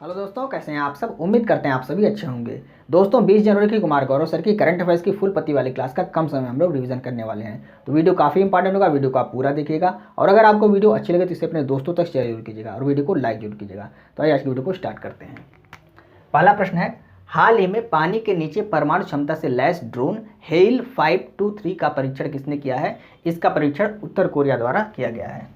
Hello दोस्तों, कैसे हैं आप सब। उम्मीद करते हैं आप सभी अच्छे होंगे। दोस्तों 20 जनवरी की कुमार गौरव सर की करंट अफेयर्स की फुल पत्ती वाली क्लास का कम समय में हम लोग रिवीजन करने वाले हैं। तो वीडियो काफ़ी इंपॉर्टेंट होगा, वीडियो को आप पूरा देखिएगा और अगर आपको वीडियो अच्छी लगे तो इसे अपने दोस्तों तक शेयर जरूर कीजिएगा और वीडियो को लाइक जरूर कीजिएगा। तो आइए आज की वीडियो को स्टार्ट करते हैं। पहला प्रश्न है, हाल ही में पानी के नीचे परमाणु क्षमता से लैस ड्रोन हेल 523 का परीक्षण किसने किया है। इसका परीक्षण उत्तर कोरिया द्वारा किया गया है।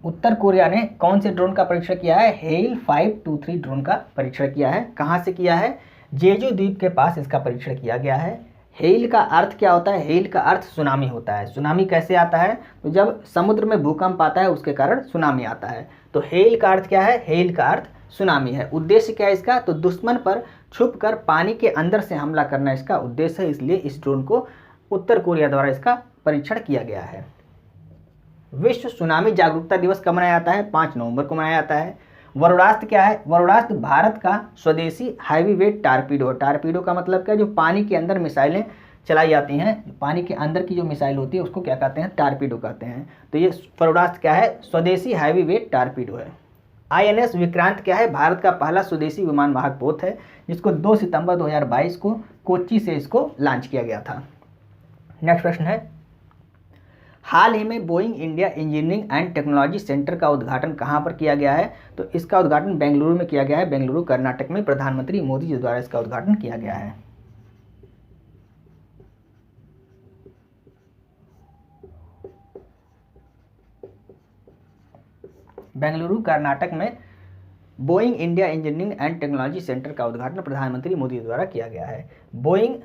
उत्तर कोरिया ने कौन से ड्रोन का परीक्षण किया है। हेल 523 ड्रोन का परीक्षण किया है। कहाँ से किया है? जेजू द्वीप के पास इसका परीक्षण किया गया है। हेल का अर्थ क्या होता है? हेल का अर्थ सुनामी होता है। सुनामी कैसे आता है? तो जब समुद्र में भूकंप आता है उसके कारण सुनामी आता है। तो हेल का अर्थ क्या है? हेल का अर्थ सुनामी है। उद्देश्य क्या है इसका? तो दुश्मन पर छुप कर पानी के अंदर से हमला करना इसका उद्देश्य है, इसलिए इस ड्रोन को उत्तर कोरिया द्वारा इसका परीक्षण किया गया है। विश्व सुनामी जागरूकता दिवस कब मनाया जाता है? 5 नवंबर को मनाया जाता है। वरुणास्त्र क्या है? वरुणास्त्र भारत का स्वदेशी हैवी वेट टारपीडो। टारपीडो का मतलब क्या है? जो पानी के अंदर मिसाइलें चलाई जाती हैं, पानी के अंदर की जो मिसाइल होती है उसको क्या कहते हैं? टारपीडो कहते हैं। तो ये वरुणास्त्र क्या है? स्वदेशी हैवी वेट टारपीडो है। INS विक्रांत क्या है? भारत का पहला स्वदेशी विमान वाहक पोत है जिसको 2 सितंबर 2022 को कोच्चि से इसको लॉन्च किया गया था। नेक्स्ट प्रश्न है, हाल ही में Boeing India engineering and technology centre का उद्घाटन कहाँ पर किया गया है? तो इसका उद्घाटन बेंगलुरु में किया गया है। बेंगलुरु कर्नाटक में प्रधानमंत्री मोदी जी द्वारा इसका उद्घाटन किया गया है। बेंगलुरु कर्नाटक में Boeing India engineering and technology centre का उद्घाटन प्रधानमंत्री मोदी द्वारा किया गया है। बोइंग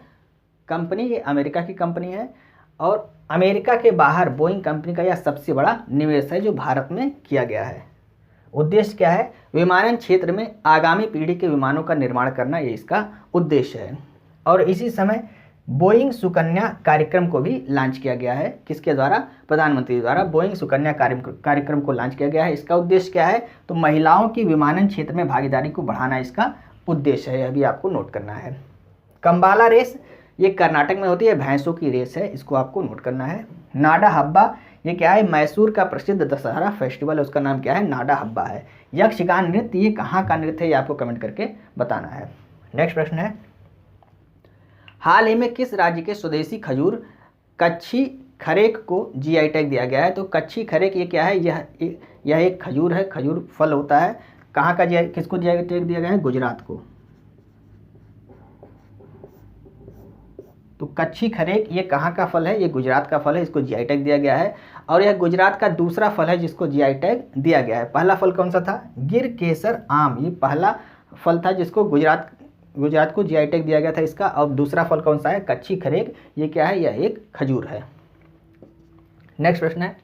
कंपनी ये अमेरिका की कंपनी है और अमेरिका के बाहर बोइंग कंपनी का यह सबसे बड़ा निवेश है जो भारत में किया गया है। उद्देश्य क्या है? विमानन क्षेत्र में आगामी पीढ़ी के विमानों का निर्माण करना, ये इसका उद्देश्य है। और इसी समय बोइंग सुकन्या कार्यक्रम को भी लॉन्च किया गया है। किसके द्वारा? प्रधानमंत्री द्वारा बोइंग सुकन्या कार्यक्रम को लॉन्च किया गया है। इसका उद्देश्य क्या है? तो महिलाओं की विमानन क्षेत्र में भागीदारी को बढ़ाना इसका उद्देश्य है। यह भी आपको नोट करना है। कंबाला रेस ये कर्नाटक में होती है, भैंसों की रेस है, इसको आपको नोट करना है। नाडा हब्बा ये क्या है? मैसूर का प्रसिद्ध दशहरा फेस्टिवल है, उसका नाम क्या है? नाडा हब्बा है। यक्षगान नृत्य ये कहाँ का नृत्य है? ये आपको कमेंट करके बताना है। नेक्स्ट प्रश्न है, हाल ही में किस राज्य के स्वदेशी खजूर कच्छी खरेक को GI टैग दिया गया है? तो कच्छी खरेक ये क्या है? यह एक खजूर है, खजूर फल होता है। कहाँ का किसको GI टैग दिया गया है? गुजरात को। तो कच्छी खरेक ये कहाँ का फल है? ये गुजरात का फल है, इसको GI टैग दिया गया है। और यह गुजरात का दूसरा फल है जिसको GI टैग दिया गया है। पहला फल कौन सा था? गिर केसर आम, ये पहला फल था जिसको गुजरात को GI टैग दिया गया था इसका। और दूसरा फल कौन सा है? कच्छी खरेक, ये क्या है? यह एक खजूर है। नेक्स्ट प्रश्न है,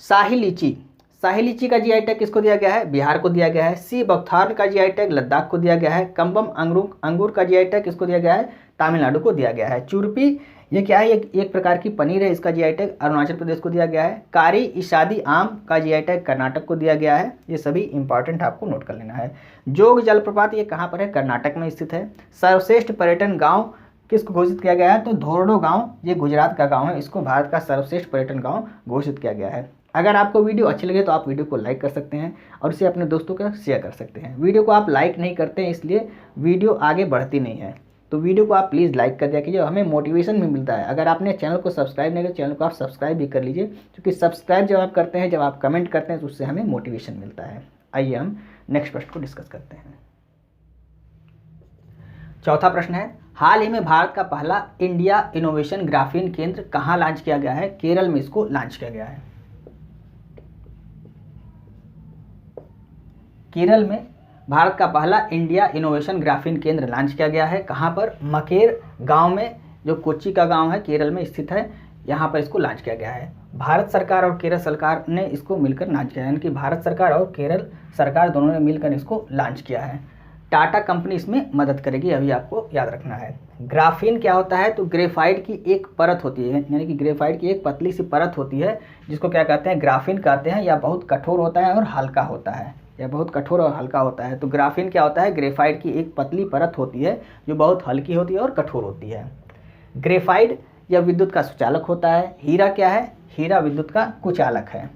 शाही लीची का GI टैग किसको दिया गया है? बिहार को दिया गया है। सी बकथॉर्न का GI टैग लद्दाख को दिया गया है। कम्बम अंगूर का GI टैग किसको दिया गया है? तमिलनाडु को दिया गया है। चुरपी ये क्या है? एक प्रकार की पनीर है, इसका GI टैग अरुणाचल प्रदेश को दिया गया है। कारी इशादी आम का GI टैग कर्नाटक को दिया गया है। ये सभी इंपॉर्टेंट आपको नोट कर लेना है। जोग जलप्रपात ये कहाँ पर है? कर्नाटक में स्थित है। सर्वश्रेष्ठ पर्यटन गाँव किसको घोषित किया गया है? तो धोरडो गाँव ये गुजरात का गाँव है, इसको भारत का सर्वश्रेष्ठ पर्यटन गाँव घोषित किया गया है। अगर आपको वीडियो अच्छी लगे तो आप वीडियो को लाइक कर सकते हैं और इसे अपने दोस्तों के साथ शेयर कर सकते हैं। वीडियो को आप लाइक नहीं करते हैं इसलिए वीडियो आगे बढ़ती नहीं है। तो वीडियो को आप प्लीज़ लाइक कर दिया कीजिए, हमें मोटिवेशन भी मिलता है। अगर आपने चैनल को सब्सक्राइब नहीं किया, चैनल को आप सब्सक्राइब भी कर लीजिए, क्योंकि सब्सक्राइब जब आप करते हैं, जब आप कमेंट करते हैं तो उससे हमें मोटिवेशन मिलता है। आइए हम नेक्स्ट प्रश्न को डिस्कस करते हैं। चौथा प्रश्न है, हाल ही में भारत का पहला इंडिया इनोवेशन ग्राफीन केंद्र कहाँ लॉन्च किया गया है? केरल में इसको लॉन्च किया गया है। केरल में भारत का पहला इंडिया इनोवेशन ग्राफीन केंद्र लॉन्च किया गया है। कहाँ पर? मकेर गांव में, जो कोच्चि का गांव है, केरल में स्थित है, यहाँ पर इसको लॉन्च किया गया है। भारत सरकार और केरल सरकार ने इसको मिलकर लॉन्च किया है, यानी कि भारत सरकार और केरल सरकार दोनों ने मिलकर इसको लॉन्च किया है। टाटा कंपनी इसमें मदद करेगी, अभी आपको याद रखना है। ग्राफीन क्या होता है? तो ग्रेफाइट की एक परत होती है, यानी कि ग्रेफाइट की एक पतली सी परत होती है जिसको क्या कहते हैं? ग्राफीन कहते हैं। यह बहुत कठोर होता है और हल्का होता है। यह बहुत कठोर और हल्का होता है। तो ग्राफीन क्या होता है? ग्रेफाइट की एक पतली परत होती है जो बहुत हल्की होती है और कठोर होती है। ग्रेफाइट यह विद्युत का सुचालक होता है। हीरा क्या है? हीरा विद्युत का कुचालक है।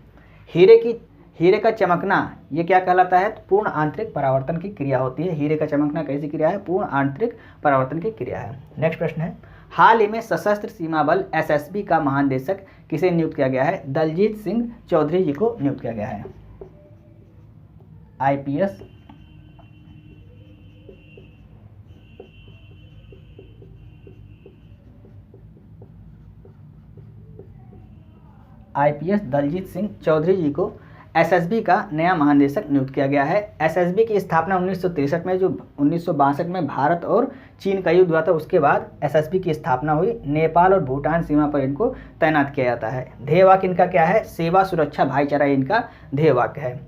हीरे का चमकना ये क्या कहलाता है? पूर्ण आंतरिक परावर्तन की क्रिया होती है। हीरे का चमकना कैसी क्रिया है? पूर्ण आंतरिक परावर्तन की क्रिया है। नेक्स्ट प्रश्न है, हाल ही में सशस्त्र सीमा बल एसएसबी का महानिदेशक किसे नियुक्त किया गया है? दलजीत सिंह चौधरी जी को नियुक्त किया गया है। आईपीएस दलजीत सिंह चौधरी जी को एसएसबी का नया महानिदेशक नियुक्त किया गया है। एसएसबी की स्थापना 1963 में, जो 1962 में भारत और चीन का युद्ध हुआ था उसके बाद एसएसबी की स्थापना हुई। नेपाल और भूटान सीमा पर इनको तैनात किया जाता है। ध्येय वाक्य इनका क्या है? सेवा, सुरक्षा, भाईचारा इनका ध्येय वाक्य है।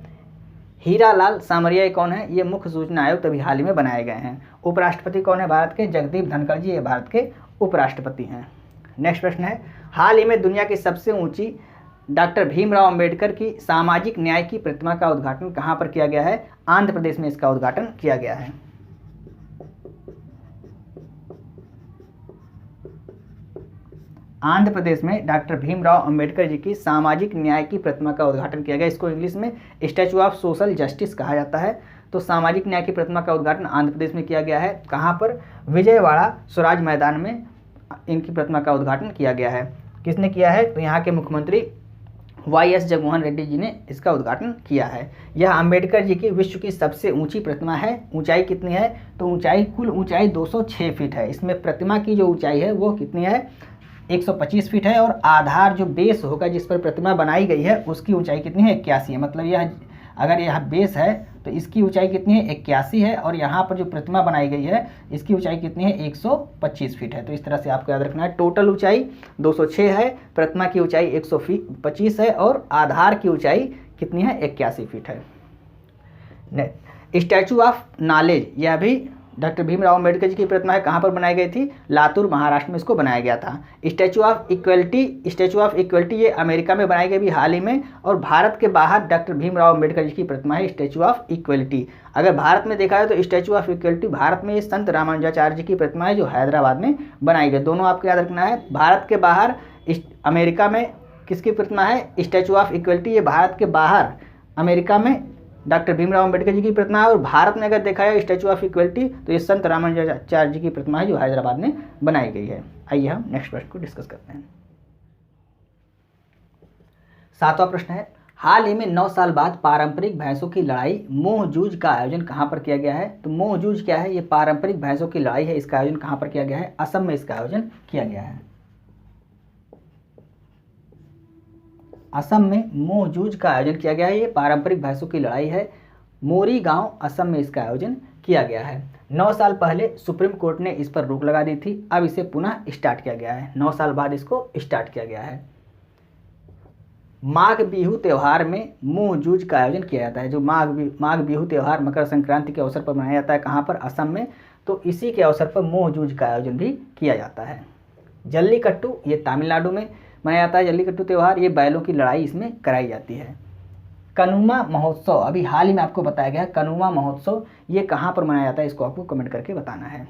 हीरा लाल सामरिया कौन है? ये मुख्य सूचना आयुक्त अभी हाल ही में बनाए गए हैं। उपराष्ट्रपति कौन है भारत के? जगदीप धनखड़ जी, ये भारत के उपराष्ट्रपति हैं। नेक्स्ट प्रश्न है, हाल ही में दुनिया की सबसे ऊंची डॉक्टर भीमराव अंबेडकर की सामाजिक न्याय की प्रतिमा का उद्घाटन कहाँ पर किया गया है? आंध्र प्रदेश में इसका उद्घाटन किया गया है। आंध्र प्रदेश में डॉक्टर भीमराव अंबेडकर जी की सामाजिक न्याय की प्रतिमा का उद्घाटन किया गया। इसको इंग्लिश में स्टैचू ऑफ सोशल जस्टिस कहा जाता है। तो सामाजिक न्याय की प्रतिमा का उद्घाटन आंध्र प्रदेश में किया गया है। कहाँ पर? विजयवाड़ा स्वराज मैदान में इनकी प्रतिमा का उद्घाटन किया गया है। किसने किया है? तो यहाँ के मुख्यमंत्री वाईएस जगनमोहन रेड्डी जी ने इसका उद्घाटन किया है। यह अंबेडकर जी की विश्व की सबसे ऊंची प्रतिमा है। ऊंचाई कितनी है? तो ऊंचाई, कुल ऊंचाई 206 फीट है। इसमें प्रतिमा की जो ऊंचाई है वो कितनी है? 125 फीट है। और आधार जो बेस होगा जिस पर प्रतिमा बनाई गई है उसकी ऊंचाई कितनी है? 81 है। मतलब यह, अगर यह बेस है तो इसकी ऊंचाई कितनी है? 81 है। और यहाँ पर जो प्रतिमा बनाई गई है इसकी ऊंचाई कितनी है? 125 फीट है। तो इस तरह से आपको याद रखना है। टोटल ऊंचाई 206 है, प्रतिमा की ऊंचाई 125 है और आधार की ऊंचाई कितनी है? 81 फीट है। स्टैचू ऑफ नॉलेज, यह भी डॉक्टर भीमराव अंबेडकर जी की प्रतिमा है। कहाँ पर बनाई गई थी? लातूर, महाराष्ट्र में इसको बनाया गया था। स्टैचू ऑफ इक्वलिटी ये अमेरिका में बनाई गई भी हाल ही में। और भारत के बाहर डॉक्टर भीमराव अंबेडकर जी की प्रतिमा है स्टैचू ऑफ इक्वलिटी। अगर भारत में देखा जाए तो स्टैचू ऑफ इक्वलिटी भारत में संत रामानुजाचार्य जी की प्रतिमा है जो हैदराबाद में बनाई गई। दोनों आपको याद रखना है। भारत के बाहर अमेरिका में किसकी प्रतिमा है? Statue of equality. ये भारत के बाहर अमेरिका में डॉक्टर भीमराव अंबेडकर जी की प्रतिमा है। और भारत में अगर देखा जाए स्टैचू ऑफ इक्वलिटी तो ये संत रामानुजाचार्य जी की प्रतिमा है जो हैदराबाद में बनाई गई है। आइए हम नेक्स्ट प्रश्न को डिस्कस करते हैं। 7वां प्रश्न है, हाल ही में 9 साल बाद पारंपरिक भैंसों की लड़ाई मोह जूझ का आयोजन कहाँ पर किया गया है? तो मोह जूझ क्या है? ये पारंपरिक भैंसों की लड़ाई है। इसका आयोजन कहाँ पर किया गया है? असम में इसका आयोजन किया गया है। असम में मोह जूझ का आयोजन किया गया है। ये पारंपरिक भैंसों की लड़ाई है। मोरी गांव असम में इसका आयोजन किया गया है। 9 साल पहले सुप्रीम कोर्ट ने इस पर रोक लगा दी थी। अब इसे पुनः स्टार्ट किया गया है। 9 साल बाद इसको स्टार्ट किया गया है। माघ बिहू त्यौहार में मोह जूझ का आयोजन किया जाता है। जो माघ बिहू त्यौहार मकर संक्रांति के अवसर पर मनाया जाता है। कहाँ पर? असम में। तो इसी के अवसर पर मोह जूझ का आयोजन भी किया जाता है। जल्लीकट्टू, ये तमिलनाडु में मनाया जाता है। जल्लीकट्टू त्यौहार, ये बैलों की लड़ाई इसमें कराई जाती है। कनुमा महोत्सव, अभी हाल ही में आपको बताया गया कनुमा महोत्सव, ये कहाँ पर मनाया जाता है? इसको आपको कमेंट करके बताना है।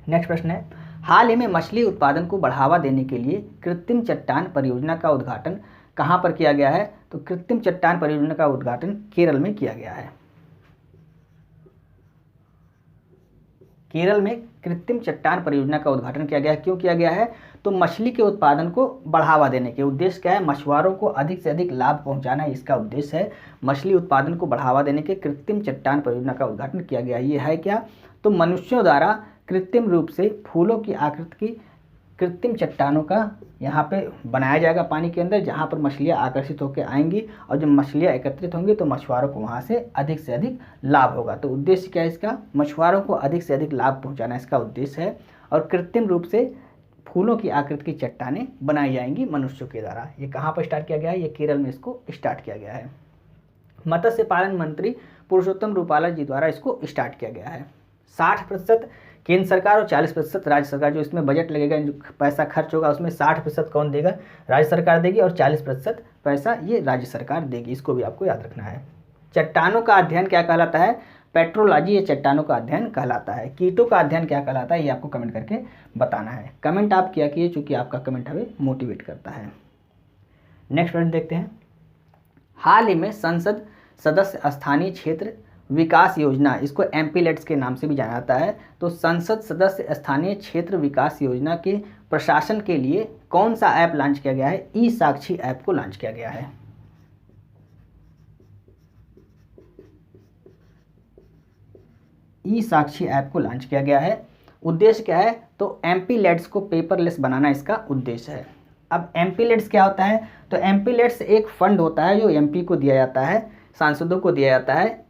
नेक्स्ट प्रश्न है, हाल ही में मछली उत्पादन को बढ़ावा देने के लिए कृत्रिम चट्टान परियोजना का उद्घाटन कहाँ पर किया गया है? तो कृत्रिम चट्टान परियोजना का उद्घाटन केरल में किया गया है। केरल में कृत्रिम चट्टान परियोजना का उद्घाटन किया गया है। क्यों किया गया है? तो मछली के उत्पादन को बढ़ावा देने के उद्देश्य क्या है? मछुआरों को अधिक से अधिक लाभ पहुंचाना इसका उद्देश्य है। मछली उत्पादन को बढ़ावा देने के कृत्रिम चट्टान परियोजना का उद्घाटन किया गया। ये है क्या? तो मनुष्यों द्वारा कृत्रिम रूप से फूलों की आकृति की कृत्रिम चट्टानों का यहाँ पे बनाया जाएगा पानी के अंदर, जहाँ पर मछलियाँ आकर्षित होकर आएंगी और जब मछलियाँ एकत्रित होंगी तो मछुआरों को वहाँ से अधिक लाभ होगा। तो उद्देश्य क्या है इसका? मछुआरों को अधिक से अधिक लाभ पहुँचाना इसका उद्देश्य है। और कृत्रिम रूप से फूलों की आकृति की चट्टानें बनाई जाएंगी मनुष्यों के द्वारा। ये कहाँ पर स्टार्ट किया गया है? ये केरल में इसको स्टार्ट किया गया है। मत्स्य पालन मंत्री पुरुषोत्तम रूपाला जी द्वारा इसको स्टार्ट किया गया है। 60% केंद्र सरकार और 40% राज्य सरकार। जो इसमें बजट लगेगा, जो पैसा खर्च होगा उसमें 60% कौन देगा? राज्य सरकार देगी और 40% पैसा ये राज्य सरकार देगी। इसको भी आपको याद रखना है। चट्टानों का अध्ययन क्या कहलाता है? पेट्रोलॉजी, ये चट्टानों का अध्ययन कहलाता है। कीटों का अध्ययन क्या कहलाता है? ये आपको कमेंट करके बताना है। कमेंट आप किया कीजिए, चूँकि आपका कमेंट हमें मोटिवेट करता है। नेक्स्ट प्रश्न देखते हैं। हाल ही में संसद सदस्य स्थानीय क्षेत्र विकास योजना, इसको एमपीलेट्स के नाम से भी जाना जाता है, तो संसद सदस्य स्थानीय क्षेत्र विकास योजना के प्रशासन के लिए कौन सा ऐप लॉन्च किया गया है? ई साक्षी ऐप को लॉन्च किया गया है। ई साक्षी ऐप को लॉन्च किया गया है। उद्देश्य क्या है? तो एमपीलेट्स को पेपरलेस बनाना इसका उद्देश्य है। अब एमपीलेट्स क्या होता है? तो एमपीलेट्स एक फंड होता है जो एमपी को दिया जाता है, सांसदों को दिया जाता है।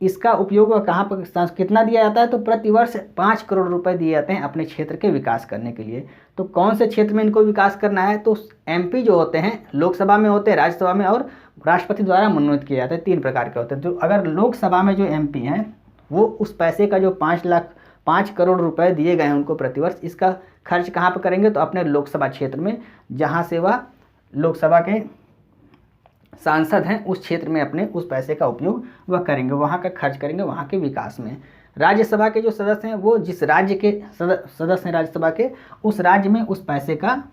इसका उपयोग कहाँ पर कितना दिया जाता है? तो प्रतिवर्ष 5 करोड़ रुपए दिए जाते हैं अपने क्षेत्र के विकास करने के लिए। तो कौन से क्षेत्र में इनको विकास करना है? तो एमपी जो होते हैं लोकसभा में होते हैं, राज्यसभा में और राष्ट्रपति द्वारा मनोनीत किए जाते हैं। 3 प्रकार के होते हैं। तो अगर लोकसभा में जो एमपी हैं वो उस पैसे का जो 5 करोड़ रुपए दिए गए हैं उनको प्रतिवर्ष, इसका खर्च कहाँ पर करेंगे? तो अपने लोकसभा क्षेत्र में, जहाँ से वह लोकसभा के सांसद हैं उस क्षेत्र में अपने उस पैसे का उपयोग वह करेंगे, वहाँ का खर्च करेंगे वहाँ के विकास में। राज्यसभा के जो सदस्य हैं वो जिस राज्य के सदस्य हैं राज्यसभा के, उस राज्य में उस पैसे का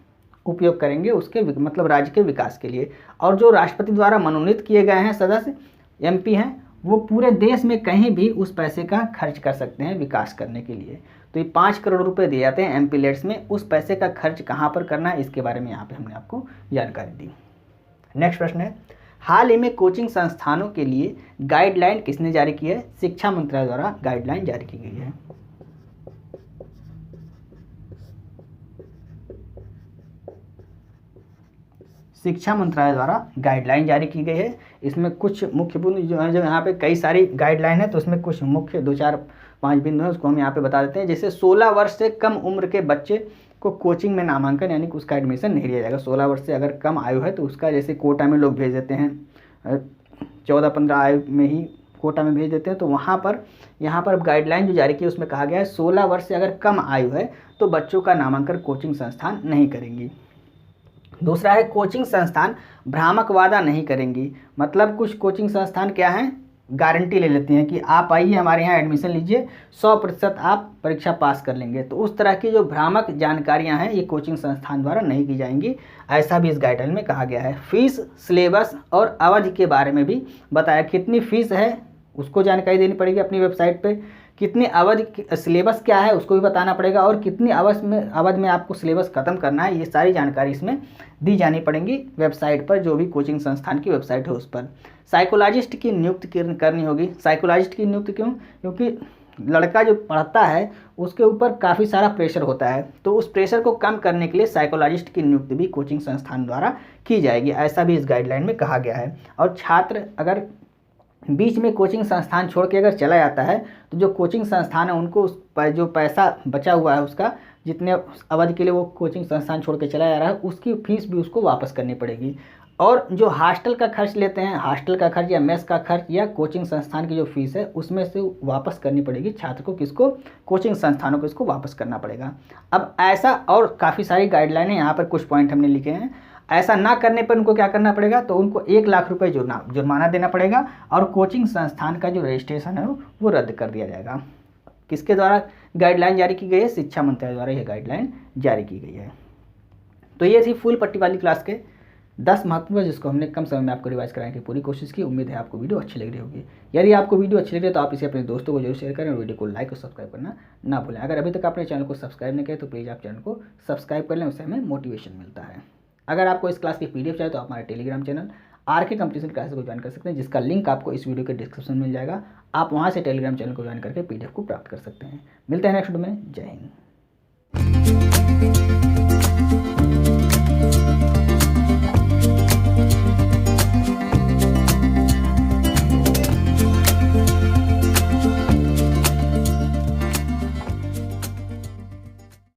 उपयोग करेंगे उसके मतलब राज्य के विकास के लिए। और जो राष्ट्रपति द्वारा मनोनीत किए गए हैं सदस्य एमपी हैं, वो पूरे देश में कहीं भी उस पैसे का खर्च कर सकते हैं विकास करने के लिए। तो ये 5 करोड़ रुपए दिए जाते हैं एमपीलेट्स में, उस पैसे का खर्च कहाँ पर करना है इसके बारे में यहाँ पे हमने आपको जानकारी दी। नेक्स्ट प्रश्न है, हाल ही में कोचिंग संस्थानों के लिए गाइडलाइन किसने जारी की है? शिक्षा मंत्रालय द्वारा गाइडलाइन जारी की गई है। शिक्षा मंत्रालय द्वारा गाइडलाइन जारी की गई है। इसमें कुछ मुख्य बिंदु जो है, जो यहाँ पे कई सारी गाइडलाइन है तो उसमें कुछ मुख्य 2, 4, 5 बिंदु है उसको हम यहाँ पे बता देते हैं। जैसे 16 वर्ष से कम उम्र के बच्चे को कोचिंग में नामांकन यानी कि उसका एडमिशन नहीं लिया जाएगा। 16 वर्ष से अगर कम आयु है तो उसका, जैसे कोटा में लोग भेज देते हैं 14-15 आयु में ही कोटा में भेज देते हैं, तो वहाँ पर यहाँ पर गाइडलाइन जो जारी की है उसमें कहा गया है 16 वर्ष से अगर कम आयु है तो बच्चों का नामांकन कोचिंग संस्थान नहीं करेंगी। दूसरा है, कोचिंग संस्थान भ्रामक वादा नहीं करेंगी। मतलब कुछ कोचिंग संस्थान क्या हैं, गारंटी ले लेती हैं कि आप आइए हमारे यहाँ एडमिशन लीजिए, 100% आप परीक्षा पास कर लेंगे। तो उस तरह की जो भ्रामक जानकारियां हैं ये कोचिंग संस्थान द्वारा नहीं की जाएंगी, ऐसा भी इस गाइडलाइन में कहा गया है। फीस, सिलेबस और अवधि के बारे में भी बताया, कितनी फीस है उसको जानकारी देनी पड़ेगी अपनी वेबसाइट पे, कितनी अवधि, सिलेबस क्या है उसको भी बताना पड़ेगा, और कितनी अवधि में आपको सिलेबस खत्म करना है, ये सारी जानकारी इसमें दी जानी पड़ेंगी वेबसाइट पर, जो भी कोचिंग संस्थान की वेबसाइट है उस पर। साइकोलॉजिस्ट की नियुक्ति करनी होगी। साइकोलॉजिस्ट की नियुक्ति क्यों? क्योंकि लड़का जो पढ़ता है उसके ऊपर काफ़ी सारा प्रेशर होता है, तो उस प्रेशर को कम करने के लिए साइकोलॉजिस्ट की नियुक्ति भी कोचिंग संस्थान द्वारा की जाएगी, ऐसा भी इस गाइडलाइन में कहा गया है। और छात्र अगर बीच में कोचिंग संस्थान छोड़ के अगर चला जाता है तो जो कोचिंग संस्थान है उनको उस जो पैसा बचा हुआ है उसका, जितने अवधि के लिए वो कोचिंग संस्थान छोड़ के चला जा रहा है, उसकी फीस भी उसको वापस करनी पड़ेगी। और जो हॉस्टल का खर्च लेते हैं, हॉस्टल का खर्च या मेस का खर्च या कोचिंग संस्थान की जो फीस है उसमें से वापस करनी पड़ेगी छात्र को। किसको? कोचिंग संस्थानों को इसको वापस करना पड़ेगा। अब ऐसा और काफ़ी सारी गाइडलाइनें यहाँ पर कुछ पॉइंट हमने लिखे हैं। ऐसा ना करने पर उनको क्या करना पड़ेगा? तो उनको 1 लाख रुपए जुर्माना देना पड़ेगा और कोचिंग संस्थान का जो रजिस्ट्रेशन है वो रद्द कर दिया जाएगा। किसके द्वारा गाइडलाइन जारी की गई है? शिक्षा मंत्रालय द्वारा यह गाइडलाइन जारी की गई है। तो ये थी फुल पट्टी वाली क्लास के 10 महत्वपूर्ण, जिसको हमने कम समय में आपको रिवाइज कराने की पूरी कोशिश की। उम्मीद है आपको वीडियो अच्छी लग रही होगी। यदि आपको वीडियो अच्छी लग रही है तो आप इसे अपने दोस्तों को जरूर शेयर करें और वीडियो को लाइक और सब्सक्राइब करना ना भूलें। अगर अभी तक आपने चैनल को सब्सक्राइब नहीं किया तो प्लीज़ आप चैनल को सब्सक्राइब कर लें, उससे हमें मोटिवेशन मिलता है। अगर आपको इस क्लास की पीडीएफ चाहिए तो आप हमारे Telegram channel RK competition classes को ज्वाइन कर सकते हैं, जिसका लिंक आपको इस वीडियो के डिस्क्रिप्शन में मिल जाएगा। आप वहाँ से टेलीग्राम चैनल को ज्वाइन करके पीडीएफ को प्राप्त कर सकते हैं। मिलते हैं नेक्स्ट वीडियो में। जय हिंद।